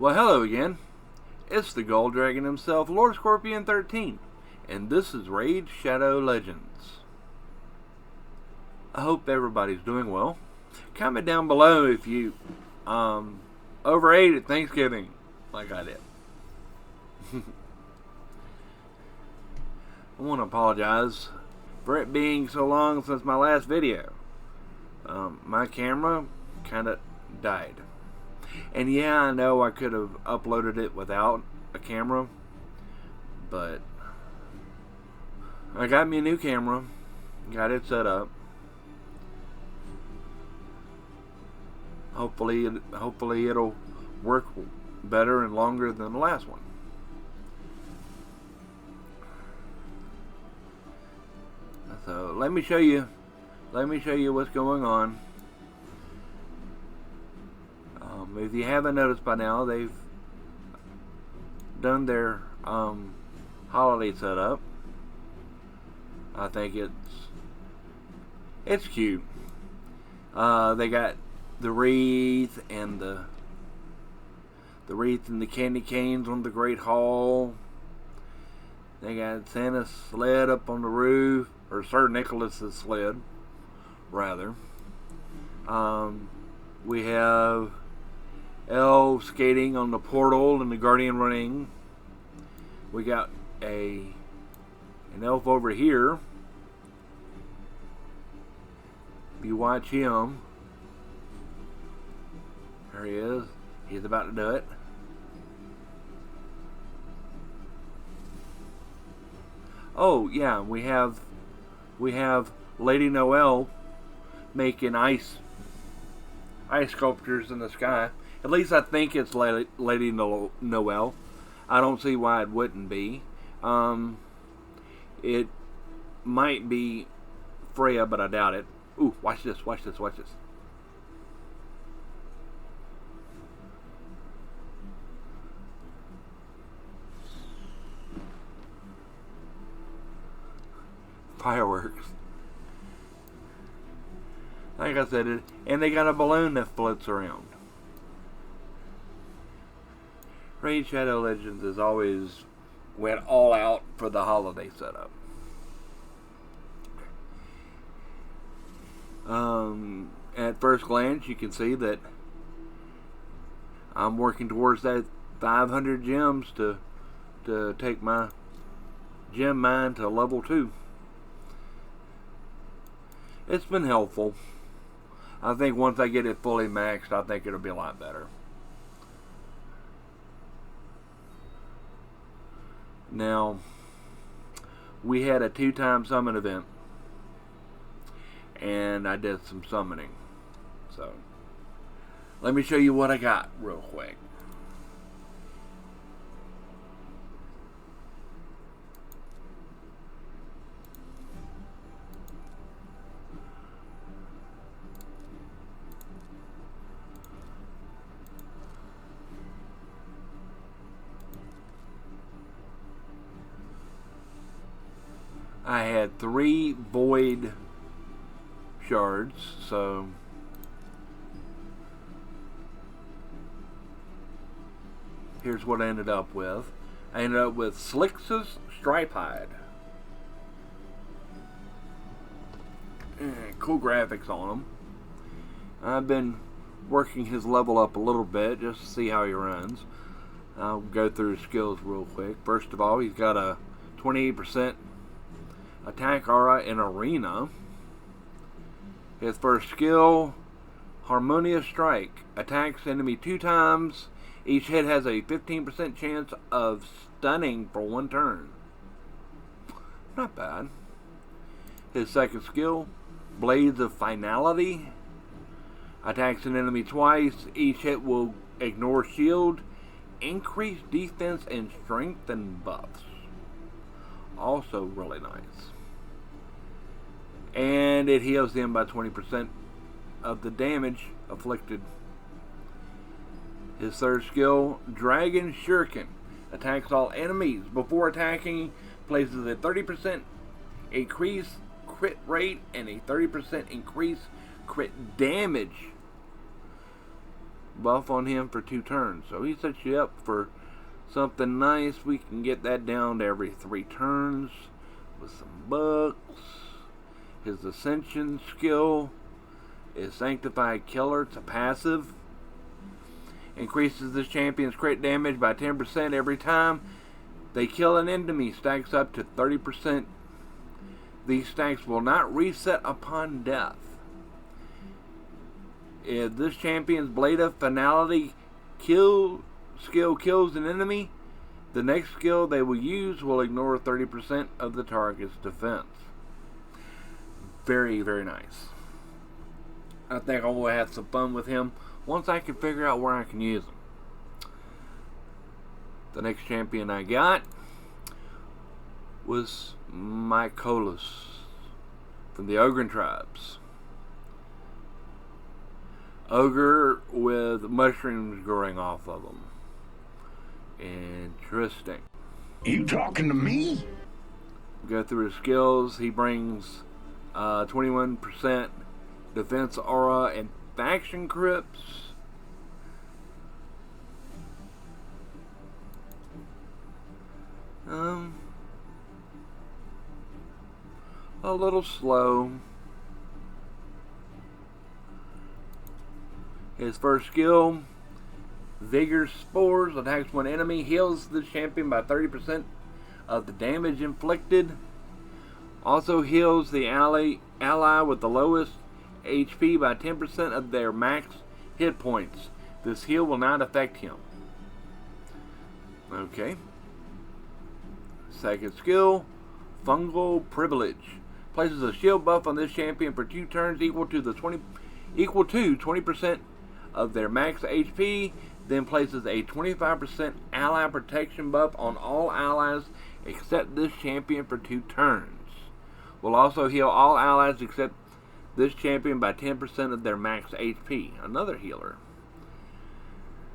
Well, hello again. It's the Gold Dragon himself, Lord Scorpion 13, and this is Raid Shadow Legends. I hope everybody's doing well. Comment down below if you overate at Thanksgiving, like I did. I want to apologize for it being so long since my last video. My camera kind of died. And yeah, I know I could have uploaded it without a camera, but I got me a new camera, got it set up. Hopefully it'll work better and longer than the last one. So let me show you what's going on. If you haven't noticed by now, they've done their holiday setup. I think it's cute. They got the wreath and the candy canes on the Great Hall. They got Santa's sled up on the roof, or Sir Nicholas's sled, rather. We have elves skating on the portal and the guardian ring. We got an elf over here. If you watch him, there he is. He's about to do it. Oh yeah, we have Lady Noel making ice sculptures in the sky. At least I think it's Lady Noel. I don't see why it wouldn't be. It might be Freya, but I doubt it. Ooh, watch this. Fireworks. Like I said, and they got a balloon that floats around. Raid Shadow Legends has always went all out for the holiday setup. At first glance, you can see that I'm working towards that 500 gems to take my gem mine to level 2. It's been helpful. I think once I get it fully maxed, I think it'll be a lot better. Now, we had a 2-time summon event, and I did some summoning. So, let me show you what I got real quick. I had 3 void shards, so here's what I ended up with. I ended up with Slix's Stripe Hide. Cool graphics on him. I've been working his level up a little bit just to see how he runs. I'll go through his skills real quick. First of all, he's got a 28% attack aura in arena. His first skill, Harmonious Strike, attacks enemy 2 times. Each hit has a 15% chance of stunning for 1 turn. Not bad. His second skill, Blades of Finality, attacks an enemy twice. Each hit will ignore shield, increase defense and strength and buffs. Also really nice. And it heals them by 20% of the damage afflicted. His third skill, Dragon Shuriken, attacks all enemies. Before attacking, places a 30% increase crit rate and a 30% increase crit damage buff on him for 2 turns. So he sets you up for something nice. We can get that down to every 3 turns with some bucks. His Ascension skill is Sanctified Killer. It's a passive. Increases this champion's crit damage by 10% every time they kill an enemy. Stacks up to 30%. These stacks will not reset upon death. If this champion's Blade of Finality skill kills an enemy, the next skill they will use will ignore 30% of the target's defense. Very, very nice. I think I will have some fun with him once I can figure out where I can use him. The next champion I got was Mykolos from the Ogre tribes. Ogre with mushrooms growing off of them. Interesting. You talking to me? Go through his skills. He brings 21% defense aura and faction crypts. A little slow. His first skill, Vigor Spores, attacks one enemy, heals the champion by 30% of the damage inflicted. Also heals the ally with the lowest HP by 10% of their max hit points. This heal will not affect him. Okay. Second skill, Fungal Privilege. Places a shield buff on this champion for 2 turns equal to 20% of their max HP. Then places a 25% ally protection buff on all allies except this champion for 2 turns. Will also heal all allies except this champion by 10% of their max HP. Another healer.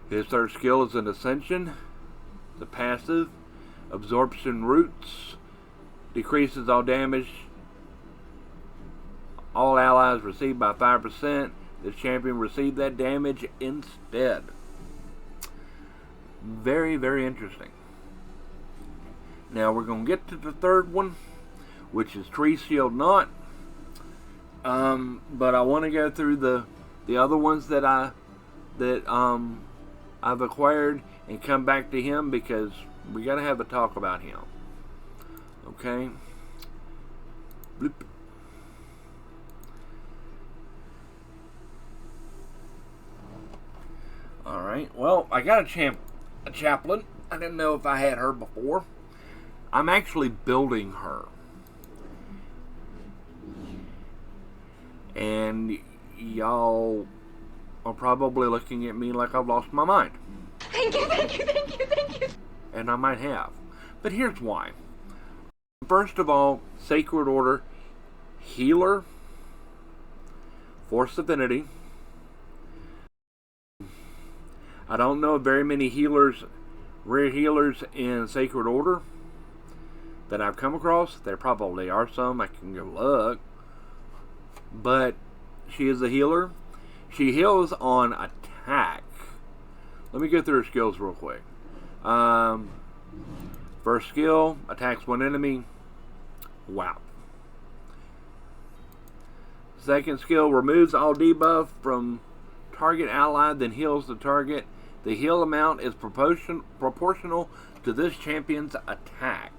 His third skill is an Ascension. The passive, Absorption Roots. Decreases all damage all allies receive by 5%. This champion received that damage instead. Very, very interesting. Now we're going to get to the third one, which is Tree Shield Knot. But I want to go through the other ones that I've acquired and come back to him because we got to have a talk about him. Okay. Bloop. Alright, well, I got a chaplain. I didn't know if I had her before. I'm actually building her. And y'all are probably looking at me like I've lost my mind. Thank you, thank you, thank you, thank you. And I might have. But here's why. First of all, Sacred Order Healer, Force Affinity. I don't know very many healers, rare healers in Sacred Order that I've come across. There probably are some. I can go look. But she is a healer. She heals on attack. Let me go through her skills real quick. First skill, attacks one enemy. Wow. Second skill, removes all debuff from target ally, then heals the target. The heal amount is proportional to this champion's attack.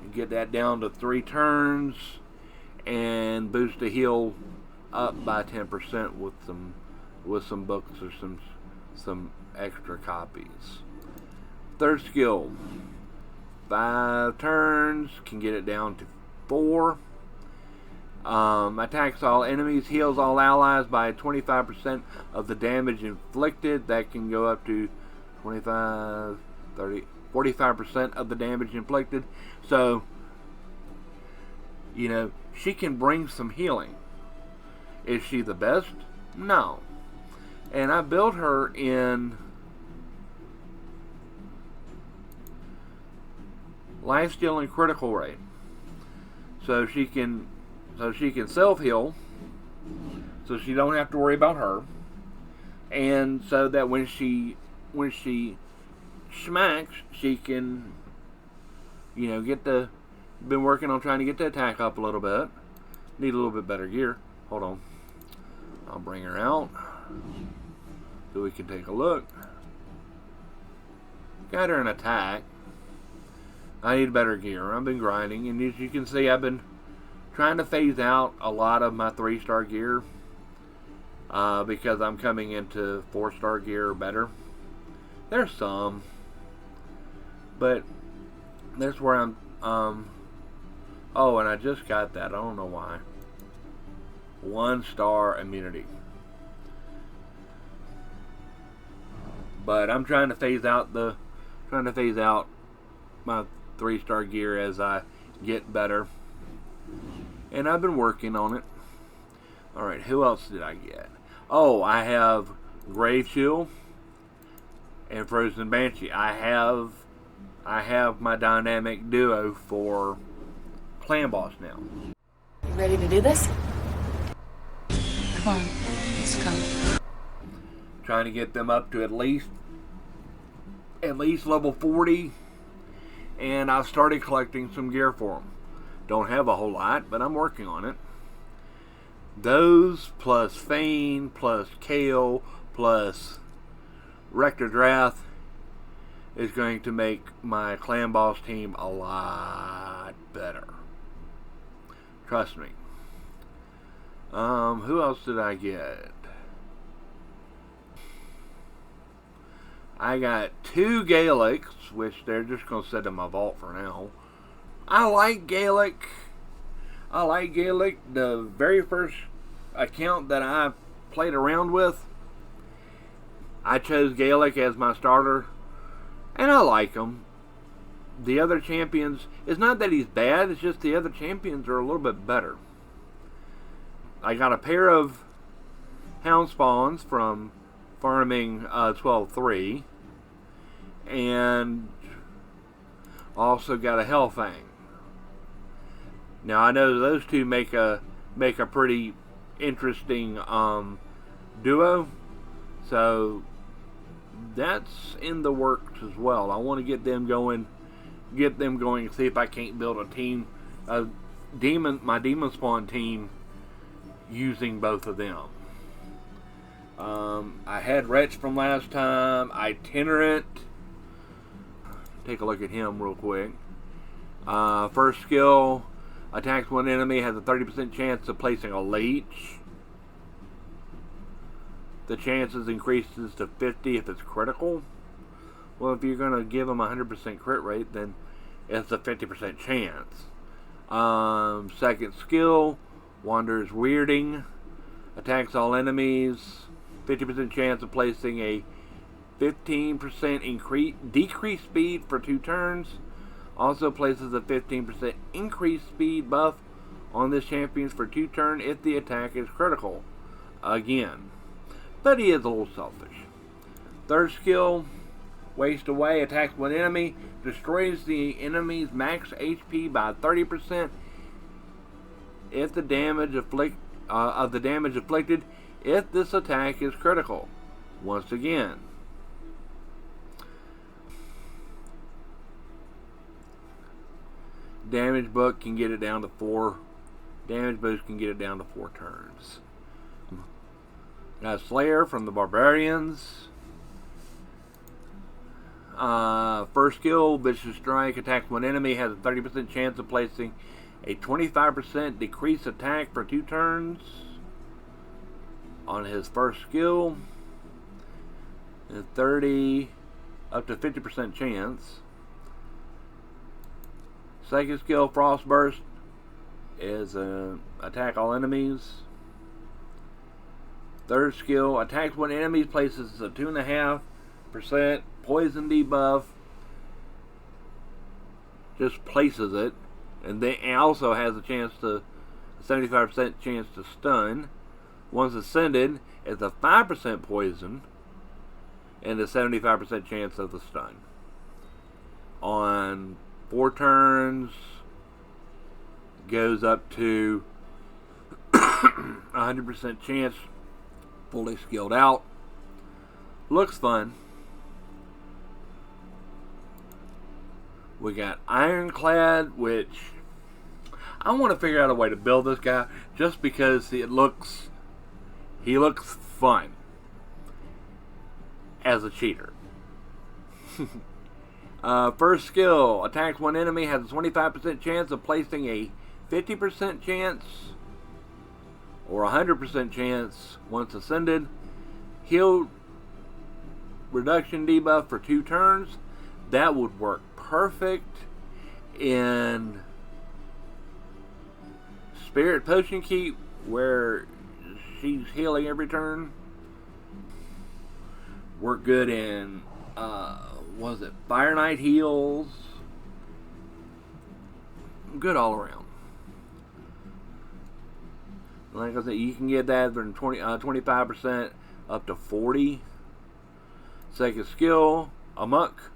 You get that down to 3 turns and boost the heal up by 10% with some books or some extra copies. Third skill, 5 turns, can get it down to 4. Attacks all enemies, heals all allies by 25% of the damage inflicted. That can go up to 25, 30, 45% of the damage inflicted. So, you know, she can bring some healing. Is she the best? No. And I built her in lifesteal and critical rate. So she can self-heal. so she don't have to worry about her. And so that when she smacks, she can, been working on trying to get the attack up a little bit. Need a little bit better gear. Hold on. I'll bring her out so we can take a look. Got her an attack. I need better gear. I've been grinding, and as you can see, I've been trying to phase out a lot of my 3-star gear because I'm coming into 4-star gear better. There's some, but that's where I'm. Oh, and I just got that. I don't know why. 1-star immunity. But I'm trying to phase out my 3-star gear as I get better. And I've been working on it. Alright, who else did I get? Oh, I have Grave Shield and Frozen Banshee. I have my dynamic duo for Clan Boss now. You ready to do this? Come on, let's go. Trying to get them up to at least level 40, and I've started collecting some gear for them. Don't have a whole lot, but I'm working on it. Those plus Fane plus Kale plus Rector Drath is going to make my Clan Boss team a lot better. Trust me. Who else did I get? I got 2 Gaelics, which they're just going to sit in my vault for now. I like Gaelic. The very first account that I played around with, I chose Gaelic as my starter, and I like him. The other champions, it's not that he's bad, it's just the other champions are a little bit better. I got a pair of Hound Spawns from farming 12-3, and also got a Hellfang. Now I know those two make a pretty interesting duo, so that's in the works as well. I want to get them going, see if I can't build a team, my demon spawn team, using both of them. I had Wretch from last time, Itinerant. Take a look at him real quick. First skill, attacks one enemy, has a 30% chance of placing a leech. The chances increases to 50 if it's critical. Well, if you're going to give them a 100% crit rate, then it's a 50% chance. Second skill, Wanderer's Weirding. Attacks all enemies. 50% chance of placing a 15% decreased speed for 2 turns. Also places a 15% increased speed buff on this champion for 2 turns if the attack is critical. Again. But he is a little selfish. Third skill, Waste Away. Attacks one enemy. Destroys the enemy's max HP by 30% if the damage afflicted if this attack is critical. Once again. Damage book can get it down to 4. Damage boost can get it down to 4 turns. Got Slayer from the Barbarians. First skill, Vicious Strike. Attacks one enemy. Has a 30% chance of placing a 25% decreased attack for 2 turns. On his first skill. A 30 up to 50% chance. Second skill, Frost Burst, is attack all enemies. Third skill, attacks one enemy, places a 2.5% poison debuff. Just places it, and it also has a 75% chance to stun. Once ascended, it's a 5% poison and a 75% chance of the stun. On 4 turns, goes up to 100% chance, fully skilled out. Looks fun. We got Ironclad, which I want to figure out a way to build this guy just because he looks fun as a cheater. First skill, attacks one enemy, has a 25% chance of placing a 50% chance or 100% chance once ascended. Heal reduction debuff for 2 turns. That would work perfect in Spirit Potion Keep, where she's healing every turn. Work good in was it Fire Knight heals? Good all around. Like I said, you can get that from 25% up to 40. Second skill, Amok.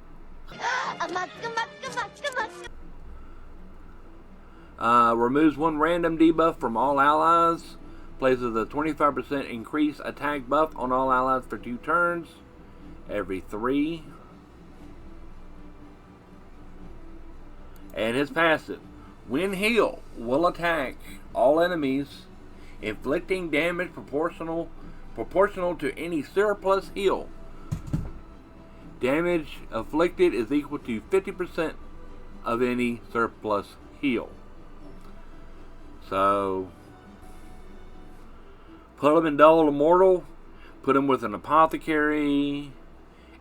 Removes 1 random debuff from all allies. Places a 25% increased attack buff on all allies for 2 turns. Every 3. And his passive, when heal, will attack all enemies, inflicting damage proportional to any surplus heal. Damage afflicted is equal to 50% of any surplus heal. So, put him in Double Immortal, put him with an Apothecary,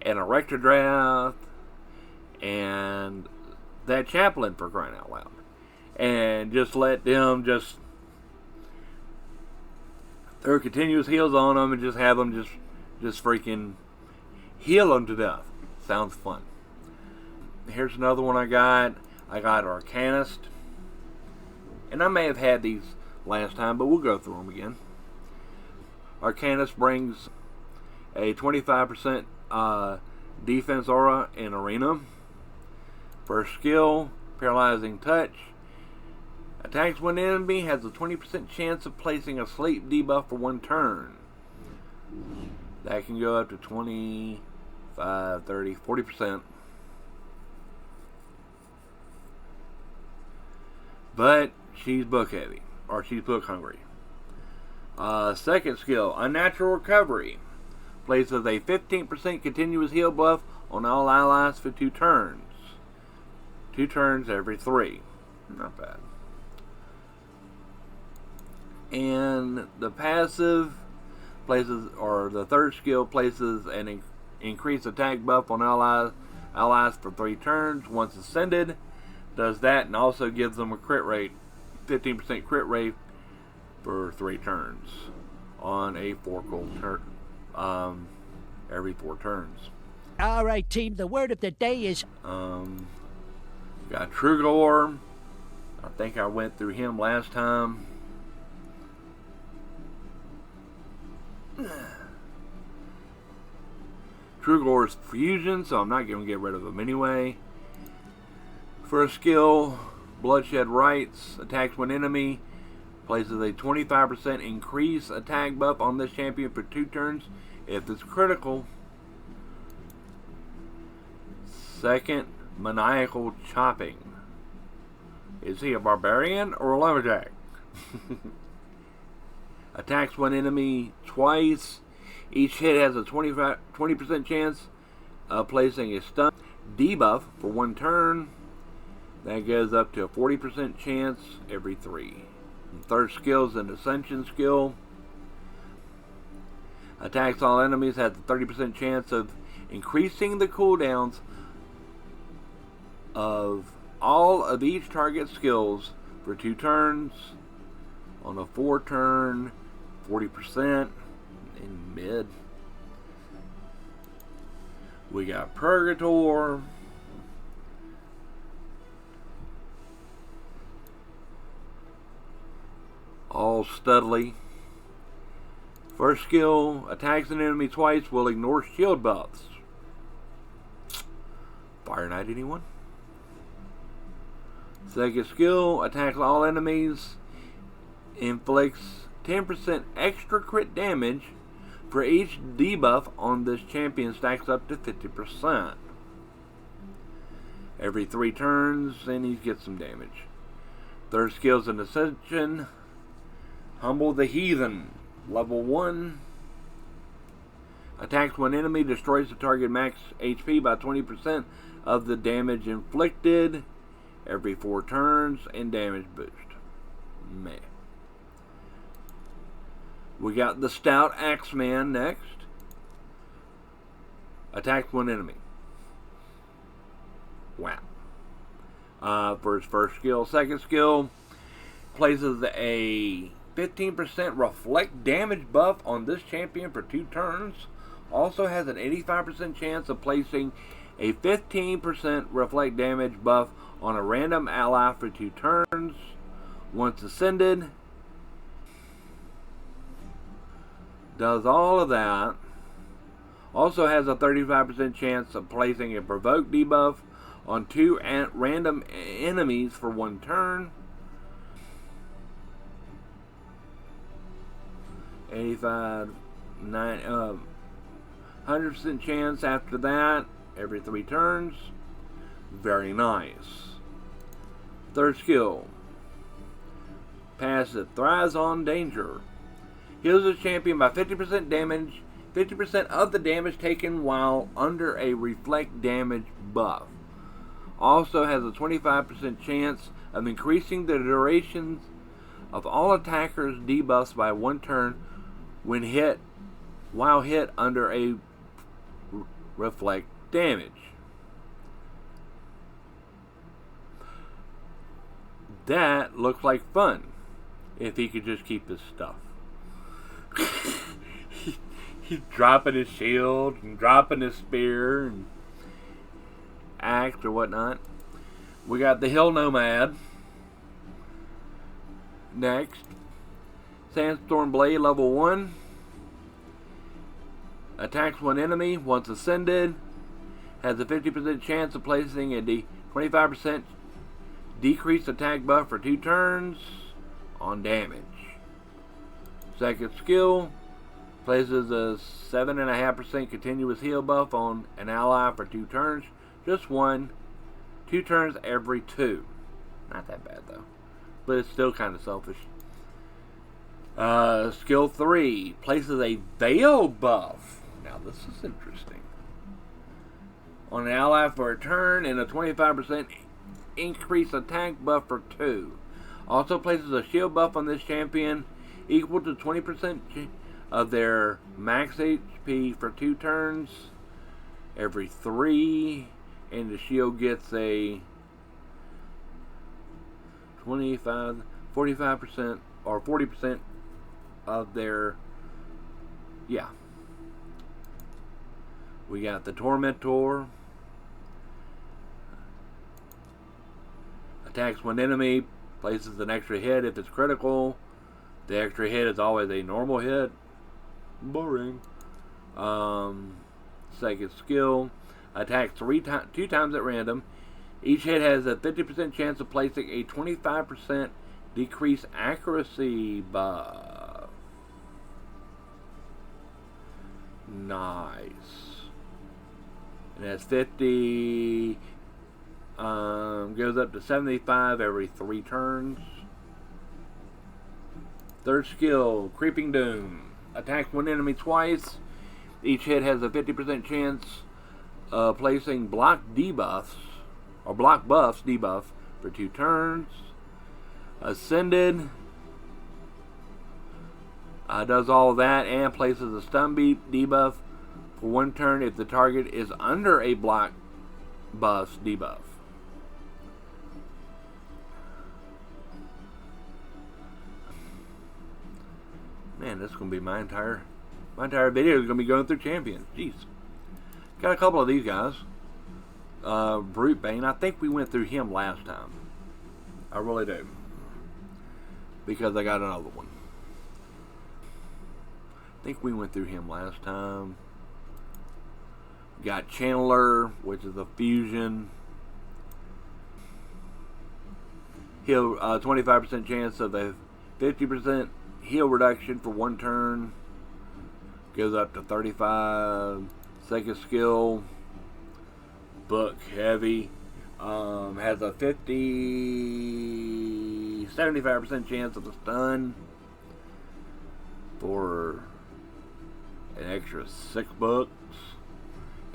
and a Rector Draft, and that Chaplain, for crying out loud. And just let them throw continuous heals on them and just have them just freaking heal them to death. Sounds fun. Here's another one I got. I got Arcanist. And I may have had these last time, but we'll go through them again. Arcanist brings a 25% defense aura in Arena. First skill, Paralyzing Touch. Attacks one enemy, has a 20% chance of placing a sleep debuff for 1 turn. That can go up to 25, 30, 40%. But she's book heavy, or she's book hungry. Second skill, Unnatural Recovery. Places a 15% continuous heal buff on all allies for 2 turns. 2 turns every 3. Not bad. And the passive places, or the third skill, places an increased attack buff on allies for 3 turns once ascended. Does that and also gives them a crit rate, 15% crit rate for 3 turns on a 4 gold turn, every 4 turns. All right, team. The word of the day is got Trugor. I think I went through him last time. Trugor's fusion, so I'm not going to get rid of him anyway. First skill, Bloodshed Rites. Attacks one enemy. Places a 25% increased attack buff on this champion for 2 turns if it's critical. Second, Maniacal Chopping. Is he a barbarian or a lumberjack? Attacks one enemy twice. Each hit has a 20% chance of placing a stun debuff for 1 turn. That goes up to a 40% chance every 3. And third skill is an Ascension skill. Attacks all enemies, has a 30% chance of increasing the cooldowns of all of each target skills for 2 turns. On a 4 turn, 40% in mid. We got Purgator. All Studley. First skill, attacks an enemy twice, will ignore shield buffs. Fire Knight, anyone? Second skill, attacks all enemies, inflicts 10% extra crit damage for each debuff on this champion stacks up to 50%. Every 3 turns, and he gets some damage. Third skill is an Ascension. Humble the Heathen. Level 1. Attacks one enemy, destroys the target max HP by 20% of the damage inflicted every 4 turns, and damage boost. Man. We got the Stout Axeman next. Attacks one enemy. Wow. For his first skill. Second skill, places a 15% reflect damage buff on this champion for 2 turns. Also has an 85% chance of placing a 15% reflect damage buff on a random ally for 2 turns. Once ascended, does all of that. Also has a 35% chance of placing a provoke debuff on 2 random enemies for 1 turn. 100% chance after that, every 3 turns. Very nice. Third skill. Passive, thrives on danger. Heals the champion by 50% damage, 50% of the damage taken while under a reflect damage buff. Also has a 25% chance of increasing the duration of all attackers' debuffs by 1 turn when hit, while hit under a reflect damage. That looks like fun if he could just keep his stuff. He's dropping his shield and dropping his spear and axe or whatnot. We got the Hill Nomad next. Sandstorm Blade, level 1. Attacks one enemy once ascended. Has a 50% chance of placing a 25% decreased attack buff for 2 turns on damage. Second skill, places a 7.5% continuous heal buff on an ally for 2 turns. Just 1. 2 turns every 2. Not that bad though, but it's still kind of selfish. Skill 3, places a Veil buff. Now this is interesting. On an ally for a turn and a 25% increased attack buff for 2. Also places a shield buff on this champion equal to 20% of their max HP for 2 turns every 3, and the shield gets a 45% or 40% of their, yeah. We got the Tormentor. Attacks one enemy, places an extra hit if it's critical. The extra hit is always a normal hit. Boring. Second skill. Attacks 2 times at random. Each hit has a 50% chance of placing a 25% decreased accuracy buff. Nice. And that's 50. Goes up to 75 every 3 turns. Third skill, Creeping Doom. Attacks one enemy twice. Each hit has a 50% chance of placing block debuffs, or block buffs debuff for 2 turns. Ascended. Does all that and places a stun beat debuff for 1 turn if the target is under a block buffs debuff. Man, this is going to be my entire video is going to be going through champions. Jeez. Got a couple of these guys. Brute Bane. I think we went through him last time. I really do. Because I got another one. I think we went through him last time. Got Channeler, which is a fusion. He'll 25% chance of a 50% heal reduction for 1 turn. Goes up to 35. Second skill, book heavy. Has a 75% chance of a stun for an extra 6 books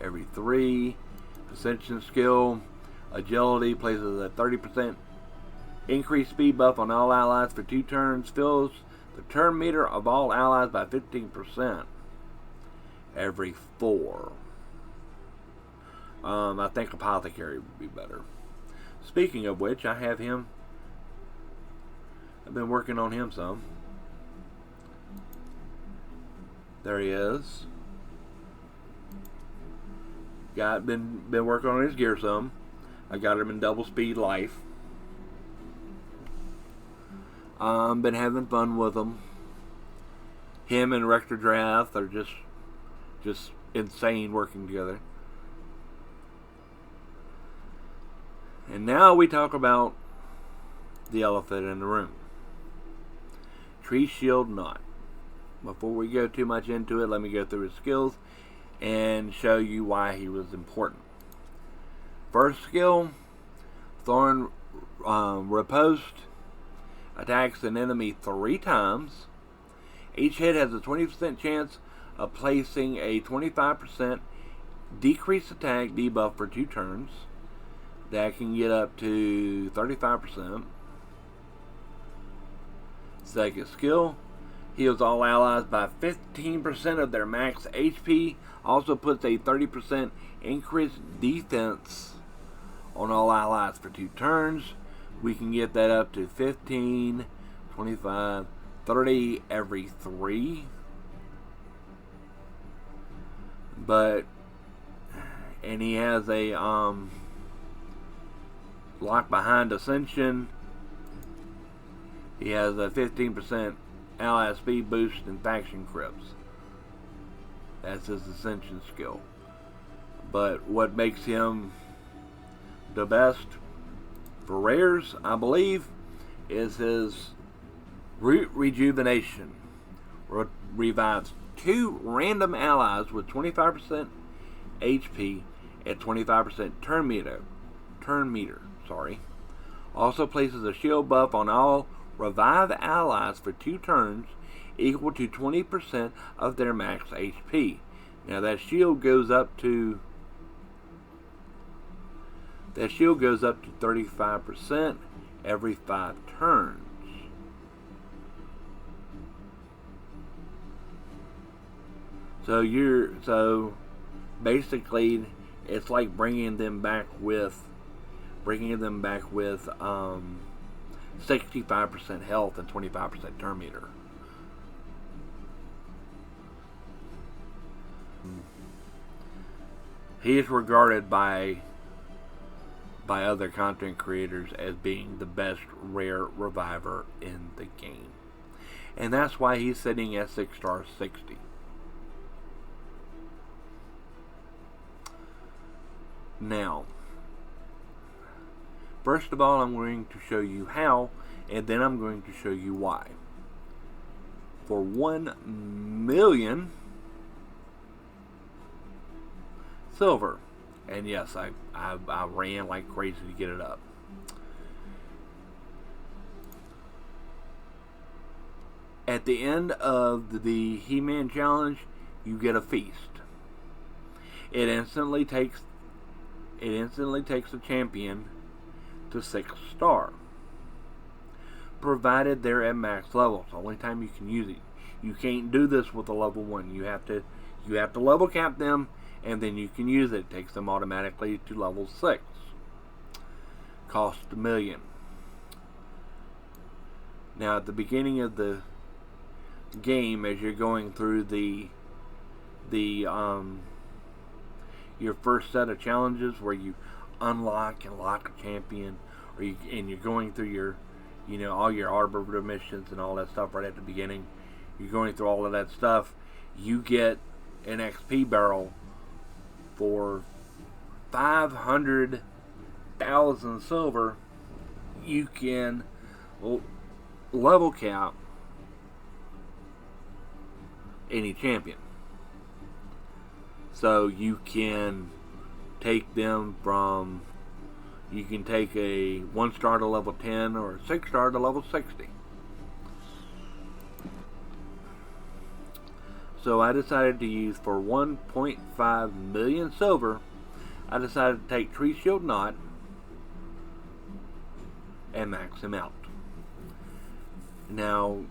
every 3. Ascension skill, agility, places a 30% increased speed buff on all allies for 2 turns. Fills the turn meter of all allies by 15% every 4. I think Apothecary would be better. Speaking of which, I have him. I've been working on him some. There he is. Been working on his gear some. I got him in double speed life. Been having fun with him. Him and Rector Drath are just insane working together. And now we talk about the elephant in the room. Tree Shield Knot. Before we go too much into it, let me go through his skills and show you why he was important. First skill, Thorn Riposte. Attacks an enemy 3 times. Each hit has a 20% chance of placing a 25% decreased attack debuff for 2 turns. That can get up to 35%. Second skill, heals all allies by 15% of their max HP. Also puts a 30% increased defense on all allies for 2 turns. We can get that up to 15, 25, 30 every 3. And he has a lock behind Ascension. He has a 15% ally speed boost and faction crypts. That's his Ascension skill. But what makes him the best for rares, I believe, is his Root Rejuvenation. Revives 2 random allies with 25% HP at 25% turn meter. Also places a shield buff on all revive allies for 2 turns, equal to 20% of their max HP. Now that shield goes up to 35% every 5 turns. So basically it's like bringing them back with 65% health and 25% turn meter. He is regarded by other content creators as being the best rare reviver in the game. And that's why he's sitting at 6 star 60. Now, first of all, I'm going to show you how, and then I'm going to show you why. For 1 million silver, and yes, I ran like crazy to get it up. At the end of the He-Man challenge, you get a feast. It instantly takes the champion to 6 star, provided they're at max level. It's the only time you can use it. You can't do this with a level 1. You have to level cap them, and then you can use it. It takes them automatically to level 6. Cost $1 million. Now at the beginning of the game, as you're going through your first set of challenges where you unlock and lock a champion, and you're going through your, all your arbor missions and all that stuff right at the beginning. You're going through all of that stuff. You get an XP barrel for 500,000 silver. You can level cap any champion. So you can take them from, you can take a 1-star to level 10 or a 6-star to level 60. So I decided to use, for 1.5 million silver, I decided to take Tree Shield Knot and max him out. Now,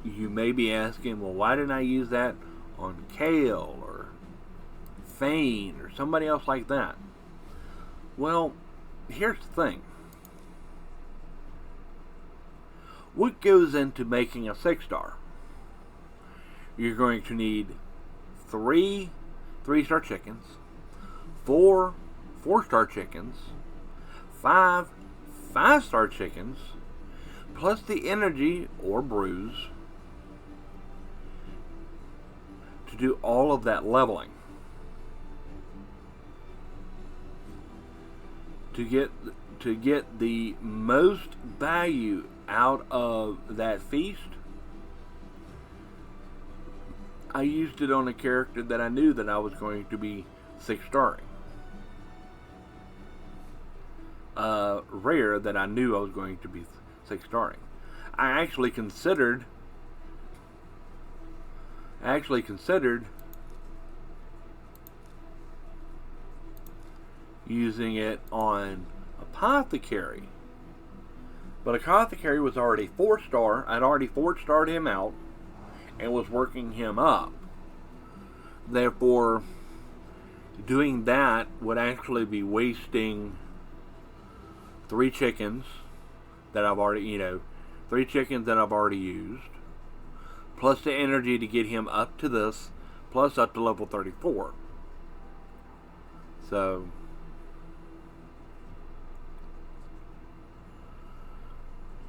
you may be asking, well, why didn't I use that on Kale or Fane or somebody else like that? Well, here's the thing. What goes into making a 6-star? You're going to need 3 3-star chickens, 4 4-star chickens, 5 5-star chickens, plus the energy or brews to do all of that leveling. To get the most value out of that feast, I used it on a character that I knew that I was going to be 6-starring. Rare that I knew I was going to be 6-starring. I actually considered using it on Apothecary, but Apothecary was already 4-star. I'd already 4-starred him out and was working him up. Therefore, doing that would actually be wasting 3 chickens that I've already, 3 chickens that I've already used, plus the energy to get him up to this, plus up to level 34. So,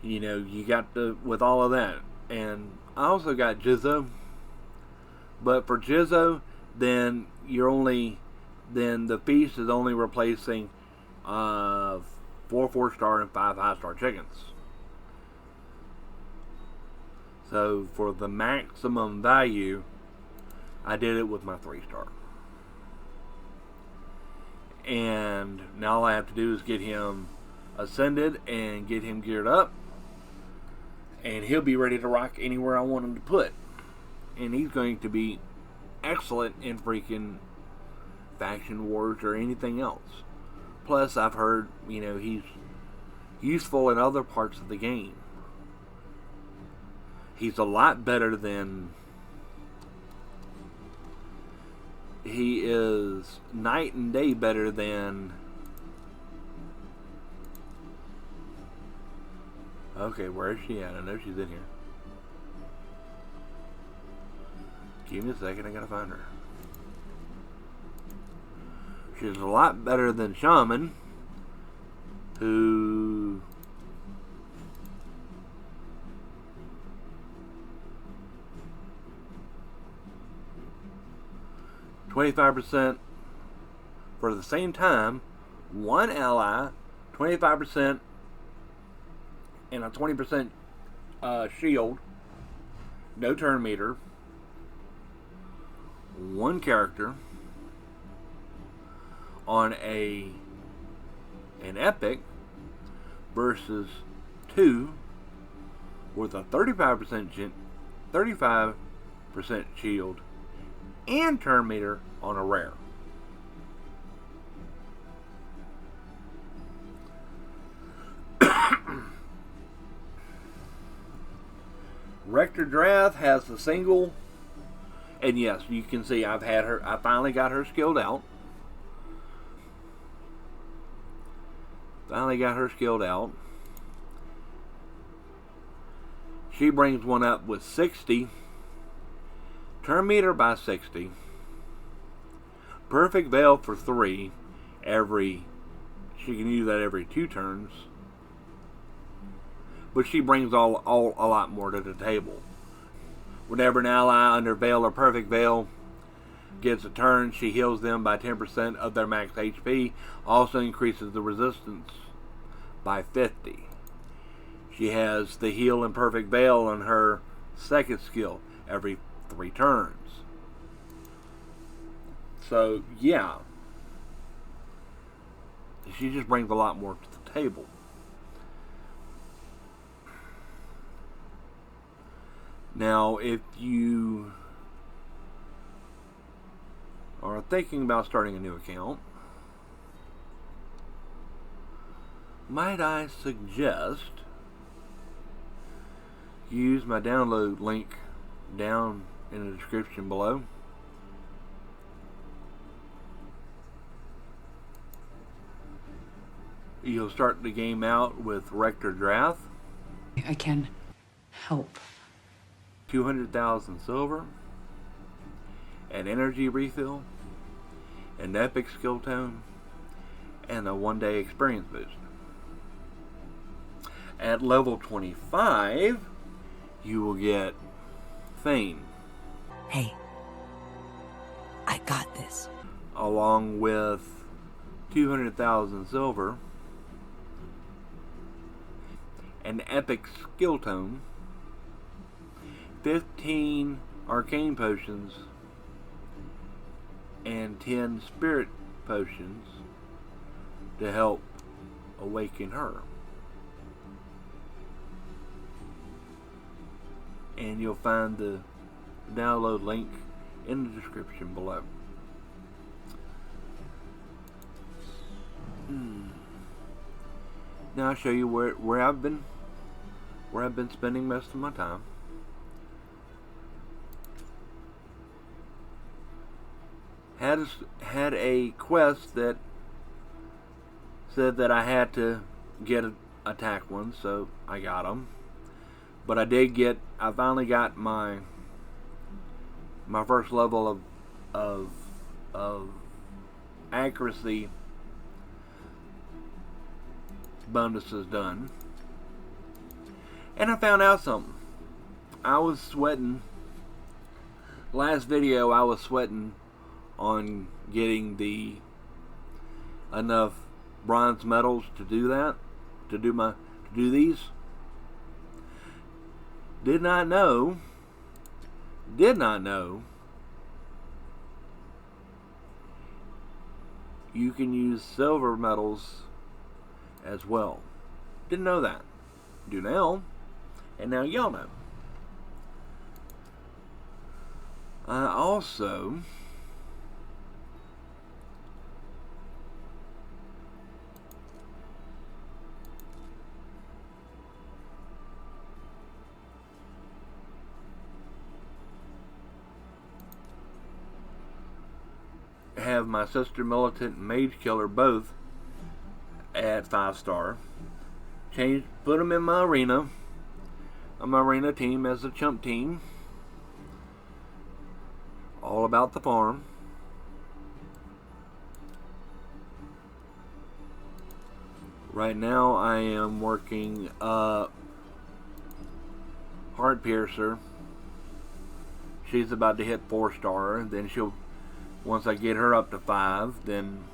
you got with all of that. And I also got Jizzo. But for Jizzo, then the feast is only replacing 4 4-star and 5 5-star chickens. So for the maximum value, I did it with my 3-star. And now all I have to do is get him ascended and get him geared up, and he'll be ready to rock anywhere I want him to put. And he's going to be excellent in freaking faction wars or anything else. Plus, I've heard, he's useful in other parts of the game. He's a lot better than... He is night and day better than... Okay, where is she at? I know she's in here. Give me a second, I gotta find her. She's a lot better than Shaman, who... $25% for the same time, 1 ally, 25%, and a 20% shield, no turn meter, 1 character on an epic versus 2 with a 35% shield and turn meter on a rare. Rector Drath has the single, and yes, you can see I finally got her skilled out. She brings one up with 60. Turn meter by 60. Perfect Veil for 3. She can use that every 2 turns. But she brings a lot more to the table. Whenever an ally under Veil or Perfect Veil gets a turn, she heals them by 10% of their max HP. Also increases the resistance by 50. She has the heal and Perfect Veil on her second skill. Every 3 turns. So, yeah. She just brings a lot more to the table. Now, if you are thinking about starting a new account, might I suggest use my download link down in the description below. You'll start the game out with Rector Drath, I can help. 200,000 silver, an energy refill, an epic skill tone, and a 1-day experience boost. At level 25, you will get Fame, Hey, I got this. along with 200,000 silver, an epic skill tome, 15 arcane potions, and 10 spirit potions to help awaken her. And you'll find the download link in the description below. Now I'll show you where I've been spending most of my time. Had a quest that said that I had to get attack ones, so I got them. But I finally got my first level of accuracy bonuses done. And I found out something. I was sweating. Last video I was sweating on getting enough bronze medals to do that, to do these. Did not know you can use silver medals as well. Didn't know that. Do now, and now y'all know. I also have my sister militant and mage killer both at 5-star. Put them in my arena. My arena team as a chump team. All about the farm. Right now I am working Heart Piercer. She's about to hit 4-star, and then once I get her up to 5, then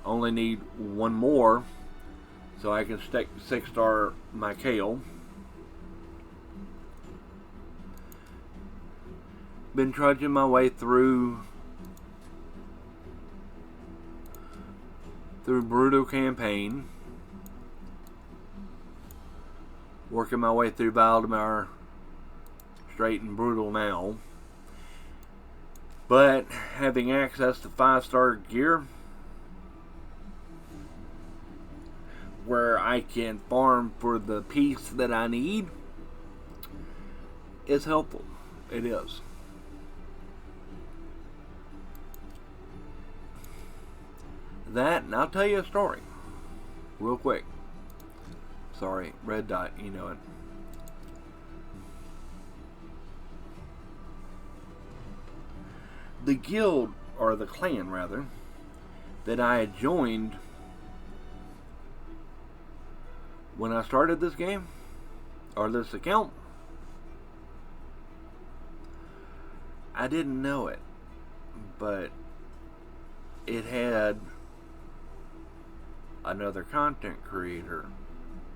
only need one more so I can stick 6-star my Kale. Been trudging my way through Brutal Campaign. Working my way through Valdemar straight and Brutal now. But having access to 5-star gear where I can farm for the piece that I need is helpful. It is. That, and I'll tell you a story real quick. Sorry, red dot, you know it. The guild, or the clan rather, that I had joined when I started this game, or this account, I didn't know it, but it had another content creator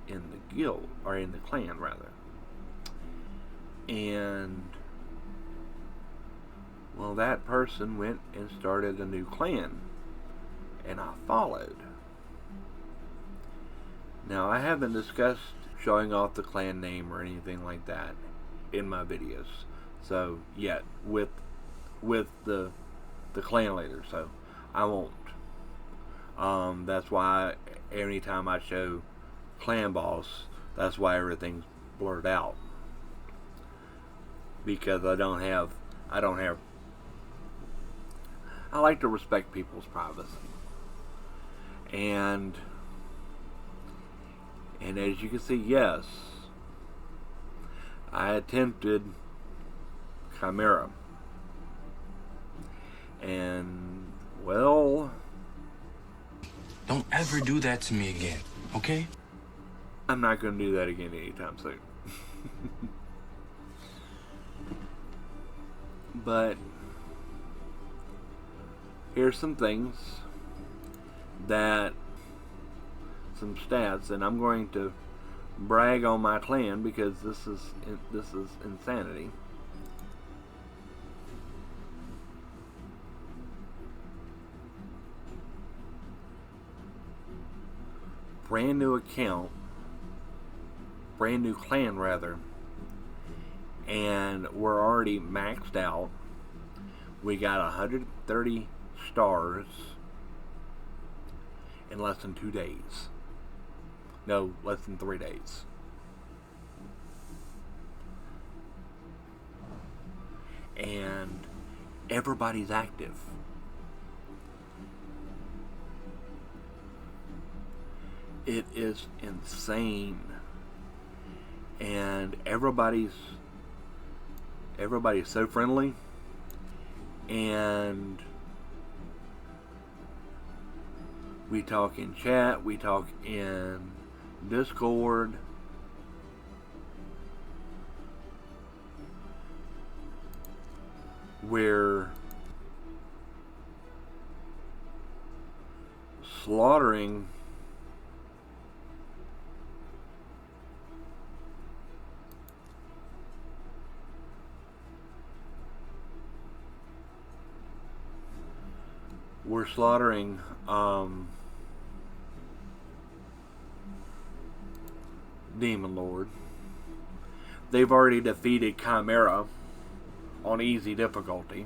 in the guild, or in the clan rather, and Well, that person went and started a new clan, and I followed. Now, I haven't discussed showing off the clan name or anything like that in my videos, so yet with the clan leader, so I won't. That's why anytime I show clan boss, that's why everything's blurred out, because I like to respect people's privacy. And as you can see, yes, I attempted Chimera. And, well, Don't ever do that to me again, okay? I'm not going to do that again anytime soon. But here's some things some stats, and I'm going to brag on my clan because this is insanity. Brand new account, brand new clan rather, and we're already maxed out. We got 130 stars in less than 2 days. No, less than 3 days. And everybody's active. It is insane. And everybody's so friendly. And we talk in chat, we talk in Discord. We're slaughtering Demon Lord. They've already defeated Chimera on easy difficulty.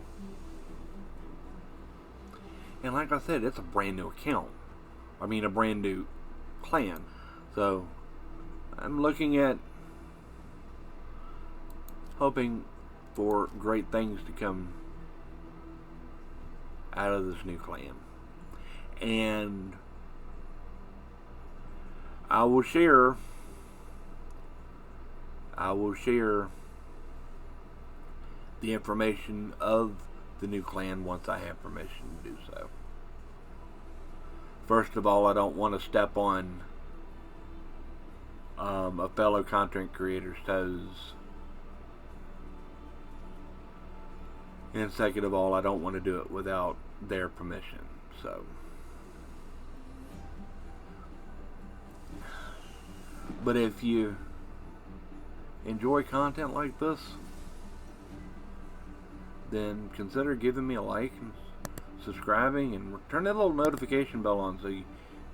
And like I said, it's a brand new account. I mean, a brand new clan. So, I'm looking at hoping for great things to come out of this new clan. And I will share the information of the new clan once I have permission to do so. First of all, I don't want to step on a fellow content creator's toes. And second of all, I don't want to do it without their permission. So, but if you enjoy content like this, then consider giving me a like and subscribing, and turn that little notification bell on so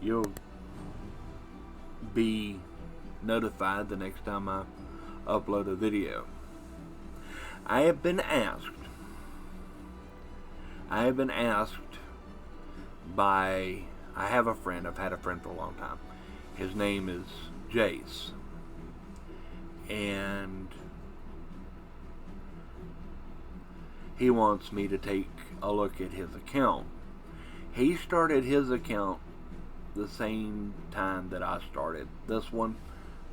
you'll be notified the next time I upload a video. I have been asked by, I have a friend, I've had a friend for a long time. His name is Jace. And he wants me to take a look at his account. He started his account the same time that I started this one,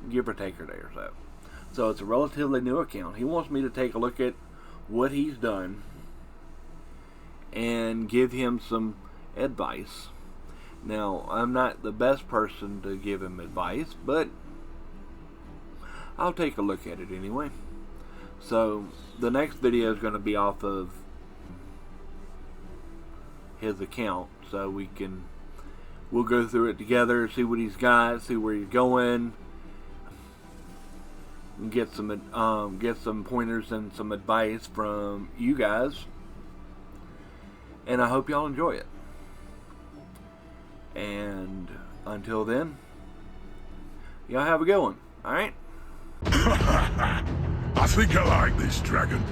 give or take a day or so. So it's a relatively new account. He wants me to take a look at what he's done and give him some advice. Now, I'm not the best person to give him advice, but I'll take a look at it anyway. So the next video is going to be off of his account, so we'll go through it together, see what he's got, see where he's going, and get some pointers and some advice from you guys. And I hope y'all enjoy it. And until then, y'all have a good one. Alright? I think I like this dragon.